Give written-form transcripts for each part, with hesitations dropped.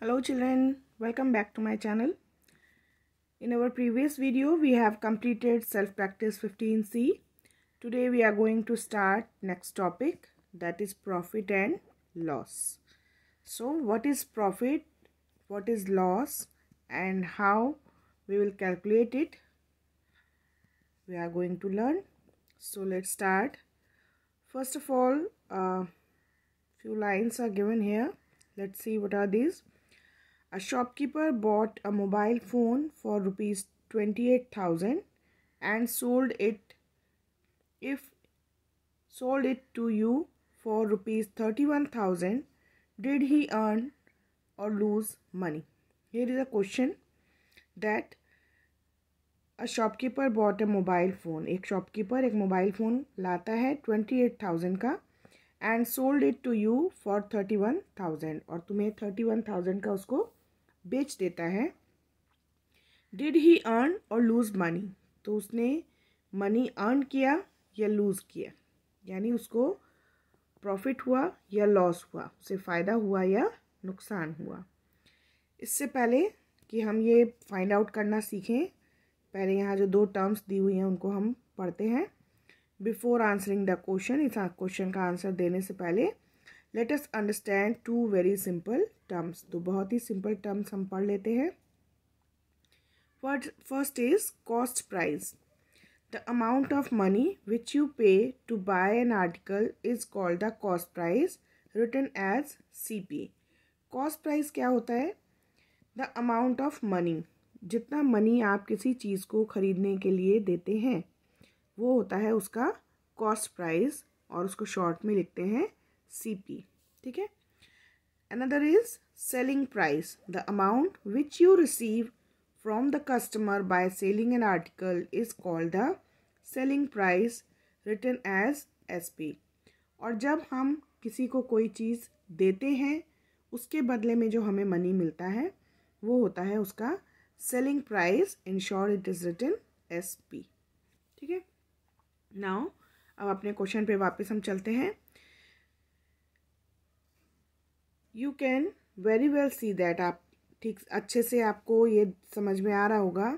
Hello children, welcome back to my channel. In our previous video we have completed self practice 15C. Today we are going to start next topic, that is profit and loss. So what is profit, what is loss, and how we will calculate it, we are going to learn. So let's start. First of all, few lines are given here. Let's see what are these. A shopkeeper bought a mobile phone for rupees 28,000 and sold it to you for rupees 31,000. Did he earn or lose money? Here is a question that a shopkeeper bought a mobile phone. एक shopkeeper एक mobile phone लाता है 28,000 का and sold it to you for 31,000 और तुम्हें 31,000 का उसको बेच देता है. डिड ही अर्न और लूज मनी, तो उसने मनी अर्न किया या लूज़ किया, यानी उसको प्रॉफिट हुआ या लॉस हुआ, उसे फ़ायदा हुआ या नुकसान हुआ. इससे पहले कि हम ये फाइंड आउट करना सीखें, पहले यहाँ जो दो टर्म्स दी हुई हैं उनको हम पढ़ते हैं. बिफोर आंसरिंग द क्वेश्चन, इस क्वेश्चन का आंसर देने से पहले let us understand two very simple terms. तो बहुत ही सिंपल टर्म्स हम पढ़ लेते हैं. First is cost price. The amount of money which you pay to buy an article is called the cost price, written as CP. Cost price क्या होता है? द अमाउंट ऑफ मनी, जितना money आप किसी चीज़ को खरीदने के लिए देते हैं वो होता है उसका कॉस्ट प्राइस, और उसको शॉर्ट में लिखते हैं CP. ठीक है. Another is selling price. The amount which you receive from the customer by selling an article is called the selling price, written as SP. और जब हम किसी को कोई चीज़ देते हैं उसके बदले में जो हमें मनी मिलता है वो होता है उसका selling price. In short it is written SP. ठीक है. नाउ अब अपने क्वेश्चन पे वापस हम चलते हैं. You can very well see that, आप ठीक अच्छे से आपको ये समझ में आ रहा होगा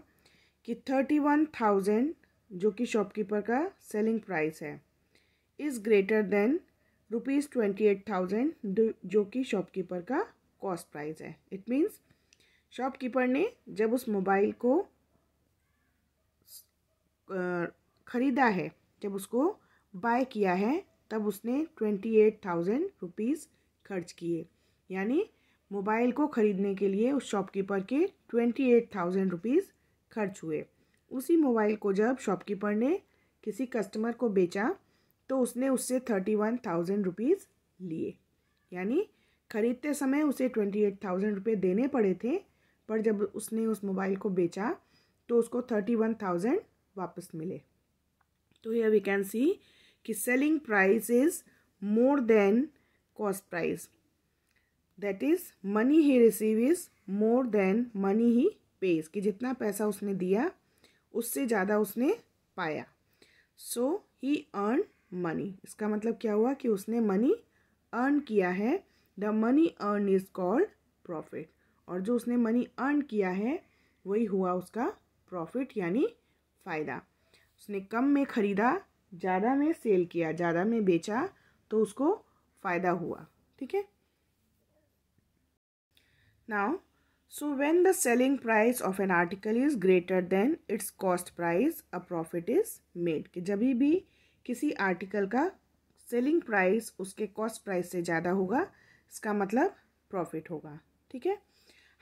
कि 31,000 जो कि शॉपकीपर का सेलिंग प्राइस है इज़ ग्रेटर देन रुपीज़ 28,000 जो कि शॉपकीपर का कॉस्ट प्राइस है. इट मीन्स शॉपकीपर ने जब उस मोबाइल को ख़रीदा है, जब उसको बाय किया है, तब उसने 28,000 रुपीज़ खर्च किए, यानी मोबाइल को ख़रीदने के लिए उस शॉपकीपर के 28,000 रुपीज़ खर्च हुए. उसी मोबाइल को जब शॉपकीपर ने किसी कस्टमर को बेचा तो उसने उससे 31,000 रुपीज़ लिए, यानी ख़रीदते समय उसे 28,000 रुपये देने पड़े थे, पर जब उसने उस मोबाइल को बेचा तो उसको 31,000 वापस मिले. तो हियर वी कैन सी कि selling price is more then cost price. That is money he receive is more then money he page, कि जितना पैसा उसने दिया उससे ज़्यादा उसने पाया. सो ही अर्न मनी. इसका मतलब क्या हुआ कि उसने मनी अर्न किया है. The money earn is called profit, और जो उसने मनी अर्न किया है वही हुआ उसका प्रॉफिट, यानी फ़ायदा. उसने कम में ख़रीदा, ज़्यादा में सेल किया, ज़्यादा में बेचा, तो उसको फ़ायदा हुआ. ठीक है. Now so when the selling price of an article is greater than its cost price, a profit is made. कि जब भी किसी आर्टिकल का सेलिंग प्राइस उसके कॉस्ट प्राइस से ज़्यादा होगा, इसका मतलब प्रॉफिट होगा. ठीक है.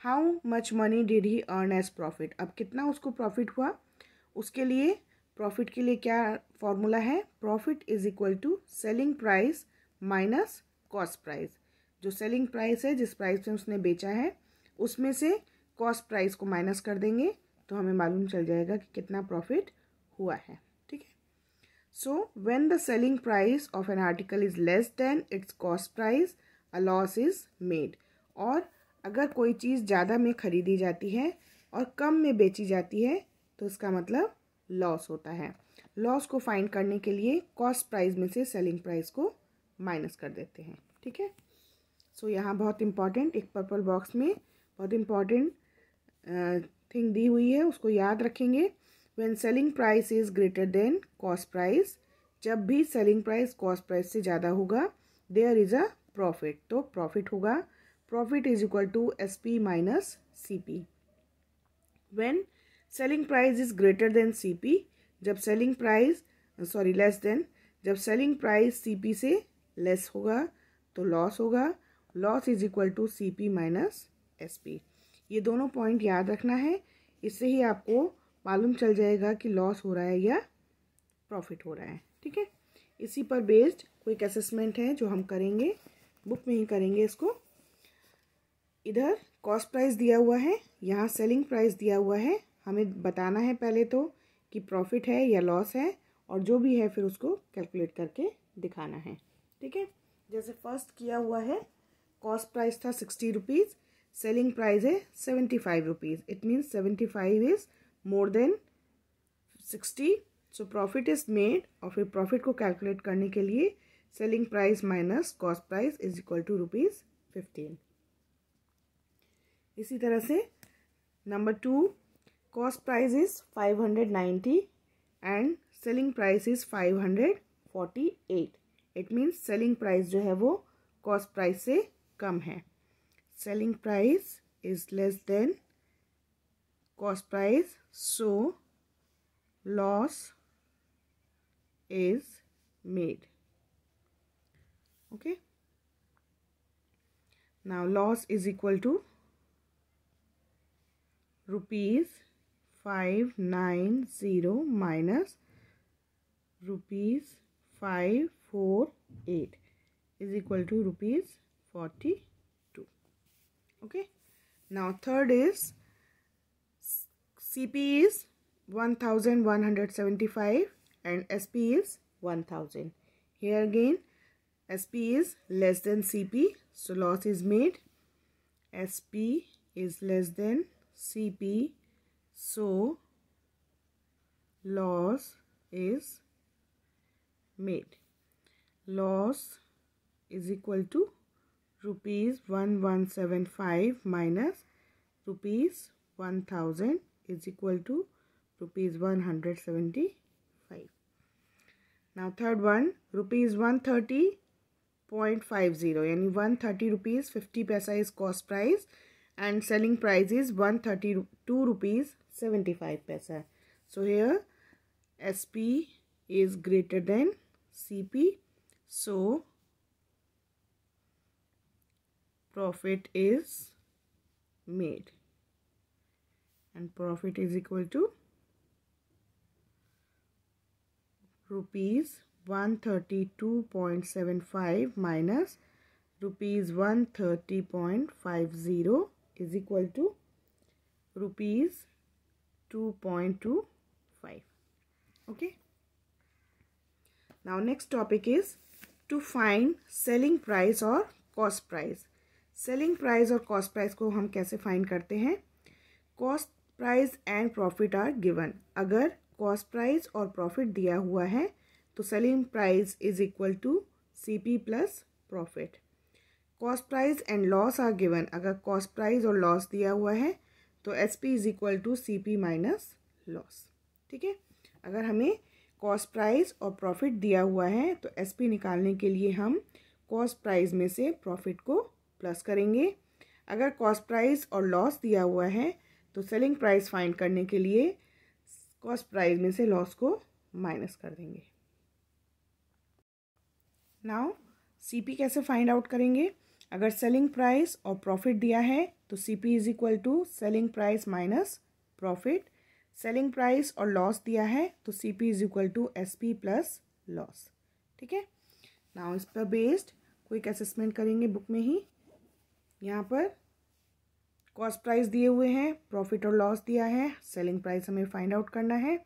How much money did he earn as profit. अब कितना उसको प्रॉफिट हुआ, उसके लिए प्रॉफिट के लिए क्या फॉर्मूला है? Profit is equal to selling price minus cost price. जो सेलिंग प्राइस है, जिस प्राइस में उसने बेचा है, उसमें से कॉस्ट प्राइस को माइनस कर देंगे तो हमें मालूम चल जाएगा कि कितना प्रॉफिट हुआ है. ठीक है. सो when the selling price of an article is less then its cost price, a loss is made. और अगर कोई चीज़ ज़्यादा में ख़रीदी जाती है और कम में बेची जाती है तो इसका मतलब लॉस होता है. लॉस को फाइंड करने के लिए कॉस्ट प्राइस में से सेलिंग प्राइस को माइनस कर देते हैं. ठीक है. सो यहाँ बहुत इंपॉर्टेंट, एक पर्पल बॉक्स में बहुत इम्पॉर्टेंट थिंग दी हुई है, उसको याद रखेंगे। When selling price is greater than cost price, जब भी सेलिंग प्राइस कॉस्ट प्राइस से ज़्यादा होगा, देयर इज़ अ प्रॉफिट, तो प्रॉफिट होगा। Profit is equal to SP minus CP। When selling price is greater than CP, जब selling price less than, जब selling price CP से लेस होगा तो लॉस होगा। Loss is equal to CP minus SP। ये दोनों point याद रखना है, इससे ही आपको मालूम चल जाएगा कि लॉस हो रहा है या प्रॉफिट हो रहा है। ठीक है, इसी पर बेस्ड क्विक असेसमेंट है जो हम करेंगे, बुक में ही करेंगे इसको। इधर कॉस्ट प्राइस दिया हुआ है, यहाँ सेलिंग प्राइस दिया हुआ है। हमें बताना है पहले तो कि प्रॉफिट है या लॉस है, और जो भी है फिर उसको कैलकुलेट करके दिखाना है। ठीक है, जैसे फर्स्ट किया हुआ है, कॉस्ट प्राइस था 60 रुपीज़, सेलिंग प्राइस है 75 rupees. It means 75 is more than 60, so profit is made. और फिर प्रॉफिट को कैलकुलेट करने के लिए selling price minus cost price is equal to ₹15। इसी तरह से number 2, cost price is 590 and selling price is 548। It means selling price जो है वो कॉस्ट प्राइस से कम है। Selling price is less than cost price, so loss is made. Okay, now loss is equal to ₹590 minus ₹548 is equal to ₹42. Okay, now third is CP is 1175 and SP is 1000. Here again SP is less than CP, so loss is made. SP is less than CP, so loss is made. Loss is equal to ₹1175 minus ₹1000 is equal to ₹175. Now third one, ₹130.50, यानी 130 rupees 50 पैसा is cost price and selling price is 132 rupees 75 पैसा. So here SP is greater than CP, so profit is made, and profit is equal to ₹132.75 minus ₹130.50 is equal to ₹2.25. Okay, now next topic is to find selling price और cost price. Selling price और cost price को हम कैसे find करते हैं? Cost price and profit are given. अगर cost price और profit दिया हुआ है तो selling price is equal to CP plus profit. Cost price and loss are given. अगर कॉस्ट प्राइस और लॉस दिया हुआ है तो SP is equal to CP minus loss. ठीक है, अगर हमें कॉस्ट प्राइस और प्रॉफिट दिया हुआ है तो SP निकालने के लिए हम कॉस्ट प्राइस में से प्रॉफिट को प्लस करेंगे। अगर कॉस्ट प्राइस और लॉस दिया हुआ है तो सेलिंग प्राइस फाइंड करने के लिए कॉस्ट प्राइस में से लॉस को माइनस कर देंगे। नाउ CP कैसे फाइंड आउट करेंगे? अगर सेलिंग प्राइस और प्रॉफिट दिया है तो CP is equal to selling price minus profit. Selling price और लॉस दिया है तो CP is equal to SP plus loss. ठीक है, नाउ इस पर बेस्ड क्विक असेसमेंट करेंगे बुक में ही। यहाँ पर कॉस्ट प्राइस दिए हुए हैं, प्रॉफिट और लॉस दिया है, सेलिंग प्राइस हमें फाइंड आउट करना है।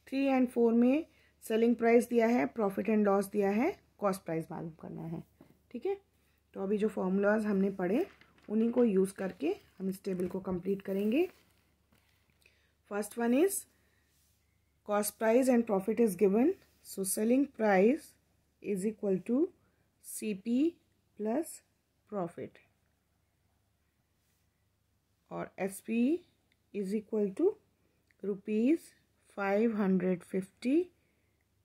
3 एंड 4 में सेलिंग प्राइस दिया है, प्रॉफिट एंड लॉस दिया है, कॉस्ट प्राइस मालूम करना है। ठीक है, तो अभी जो फॉर्मूलाज हमने पढ़े उन्हीं को यूज़ करके हम इस टेबल को कंप्लीट करेंगे। First one is cost price and profit is given, so selling price is equal to CP plus profit. और SP is equal to ₹550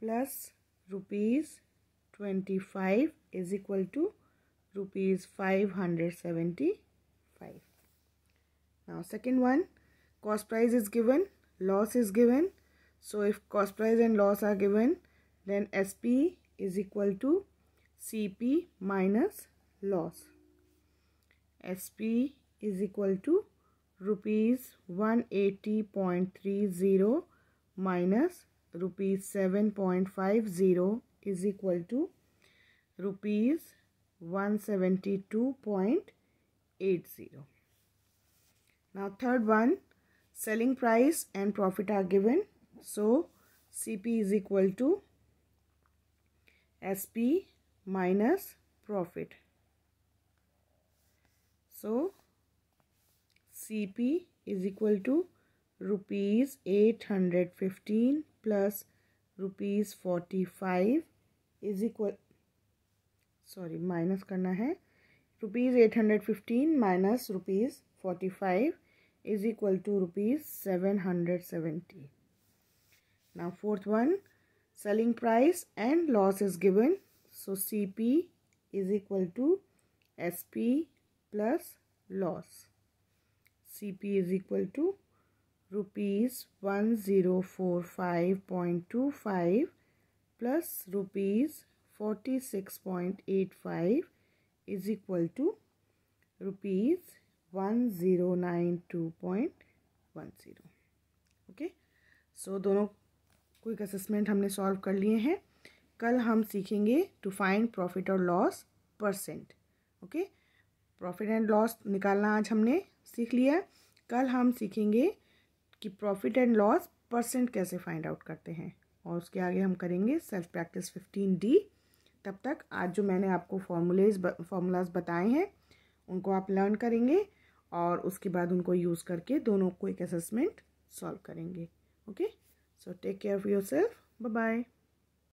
plus ₹25 is equal to ₹575. Now second one, cost price is given, loss is given. So if cost price and loss are given, then SP is equal to CP minus loss. SP is equal to ₹180.30 minus ₹7.50 is equal to ₹172.80. Now third one, selling price and profit are given. So CP is equal to SP minus profit. So CP is equal to ₹815 plus ₹45 is equal, minus करना है, ₹815 minus ₹45 is equal to ₹770. Now fourth one, selling price and loss is given. So CP is equal to SP plus loss. CP is equal to ₹1045.25 plus ₹46.85 is equal to ₹1092.10. Okay, सो दोनों quick assessment हमने solve कर लिए हैं. कल हम सीखेंगे to find profit और loss percent. Okay, profit and loss निकालना आज हमने सीख लिया. कल हम सीखेंगे कि प्रॉफिट एंड लॉस परसेंट कैसे फाइंड आउट करते हैं, और उसके आगे हम करेंगे सेल्फ प्रैक्टिस 15D. तब तक आज जो मैंने आपको फॉर्मूलाज बताए हैं उनको आप लर्न करेंगे और उसके बाद उनको यूज़ करके दोनों क्विक असेसमेंट सॉल्व करेंगे. Okay, so take care of yourself. Bye bye.